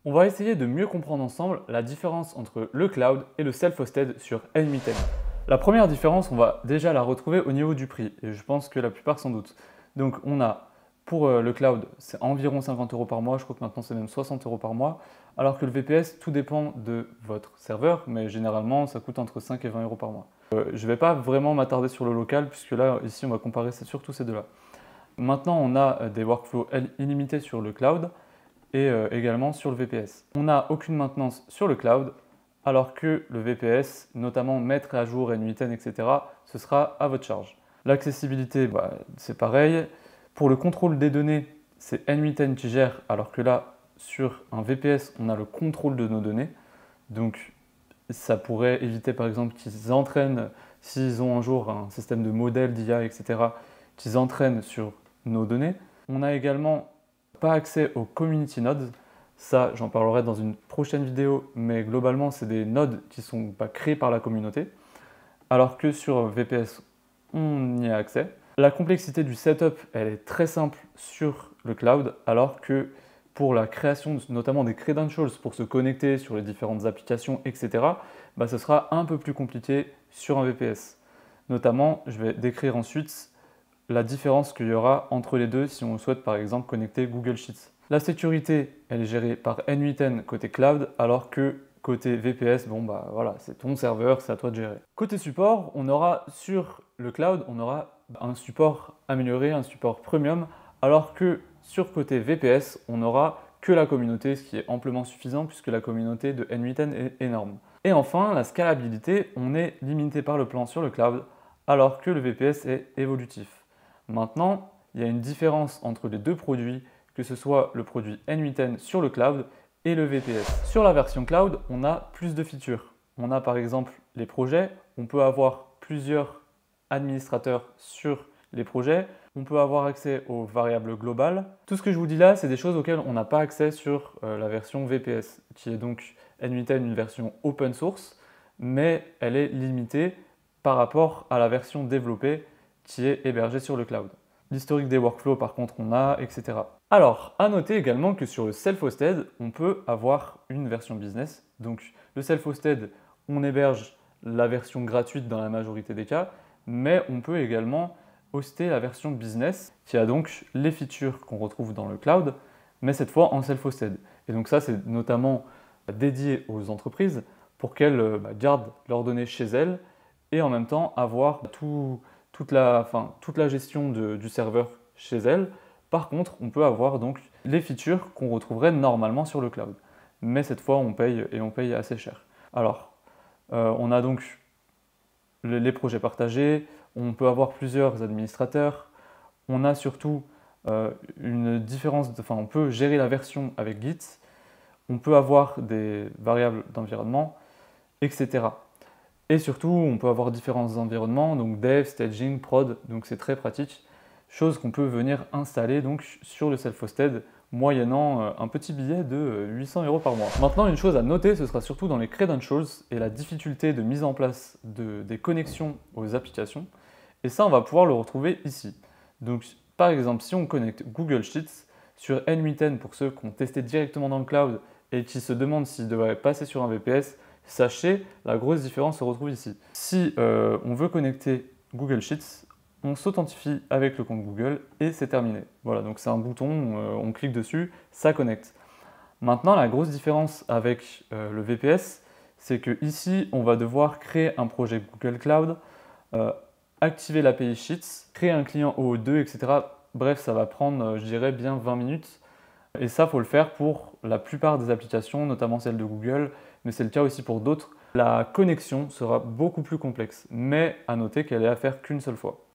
On va essayer de mieux comprendre ensemble la différence entre le cloud et le self-hosted sur N8N. La première différence, on va déjà la retrouver au niveau du prix, et je pense que la plupart s'en doutent. Donc on a pour le cloud, c'est environ 50 euros par mois, je crois que maintenant c'est même 60 euros par mois, alors que le VPS, tout dépend de votre serveur, mais généralement ça coûte entre 5 et 20 euros par mois. Je ne vais pas vraiment m'attarder sur le local, puisque là, ici, on va comparer surtout ces deux-là. Maintenant, on a des workflows illimités sur le cloud, et également sur le VPS. On n'a aucune maintenance sur le cloud, alors que le VPS, notamment mettre à jour N8N, etc., ce sera à votre charge. L'accessibilité, c'est pareil. Pour le contrôle des données, c'est N8N qui gère, alors que là, sur un VPS, on a le contrôle de nos données. Donc, ça pourrait éviter, par exemple, qu'ils entraînent, s'ils ont un jour un système de modèle d'IA, etc., qu'ils entraînent sur nos données. On a également pas accès aux community nodes. Ça, j'en parlerai dans une prochaine vidéo, mais globalement, c'est des nodes qui sont pas créés par la communauté, alors que sur VPS, on y a accès. La complexité du setup, elle est très simple sur le cloud, alors que pour la création notamment des credentials pour se connecter sur les différentes applications, etc., ce sera un peu plus compliqué sur un VPS. Notamment, je vais décrire ensuite la différence qu'il y aura entre les deux si on souhaite par exemple connecter Google Sheets. La sécurité, elle est gérée par N8N côté cloud, alors que côté VPS, voilà, c'est ton serveur, c'est à toi de gérer. Côté support, on aura sur le cloud, on aura un support amélioré, un support premium, alors que sur côté VPS, on n'aura que la communauté, ce qui est amplement suffisant puisque la communauté de N8N est énorme. Et enfin, la scalabilité, on est limité par le plan sur le cloud, alors que le VPS est évolutif. Maintenant, il y a une différence entre les deux produits, que ce soit le produit N8N sur le cloud et le VPS. Sur la version cloud, on a plus de features. On a par exemple les projets, on peut avoir plusieurs administrateurs sur les projets, on peut avoir accès aux variables globales. Tout ce que je vous dis là, c'est des choses auxquelles on n'a pas accès sur la version VPS, qui est donc N8N une version open source, mais elle est limitée par rapport à la version développée qui est hébergé sur le cloud. L'historique des workflows, par contre, on a, etc. Alors, à noter également que sur le self-hosted, on peut avoir une version business. Donc, le self-hosted, on héberge la version gratuite dans la majorité des cas, mais on peut également hoster la version business, qui a donc les features qu'on retrouve dans le cloud, mais cette fois en self-hosted. Et donc ça, c'est notamment dédié aux entreprises pour qu'elles gardent leurs données chez elles et en même temps avoir toute la gestion du serveur chez elles. Par contre, on peut avoir donc les features qu'on retrouverait normalement sur le cloud. Mais cette fois, on paye et on paye assez cher. Alors, on a donc les projets partagés, on peut avoir plusieurs administrateurs, on a surtout une différence, on peut gérer la version avec Git, on peut avoir des variables d'environnement, etc. Et surtout, on peut avoir différents environnements, donc dev, staging, prod, donc c'est très pratique. Chose qu'on peut venir installer donc sur le self-hosted, moyennant un petit billet de 800 euros par mois. Maintenant, une chose à noter, ce sera surtout dans les credentials et la difficulté de mise en place des connexions aux applications. Et ça, on va pouvoir le retrouver ici. Donc, par exemple, si on connecte Google Sheets sur N8N pour ceux qui ont testé directement dans le cloud et qui se demandent s'ils devraient passer sur un VPS, sachez, la grosse différence se retrouve ici. Si on veut connecter Google Sheets, on s'authentifie avec le compte Google et c'est terminé. Voilà, donc c'est un bouton, on clique dessus, ça connecte. Maintenant, la grosse différence avec le VPS, c'est que ici, on va devoir créer un projet Google Cloud, activer l'API Sheets, créer un client OO2, etc. Bref, ça va prendre, je dirais, bien 20 minutes. Et ça, il faut le faire pour la plupart des applications, notamment celles de Google, mais c'est le cas aussi pour d'autres. La connexion sera beaucoup plus complexe, mais à noter qu'elle est à faire qu'une seule fois.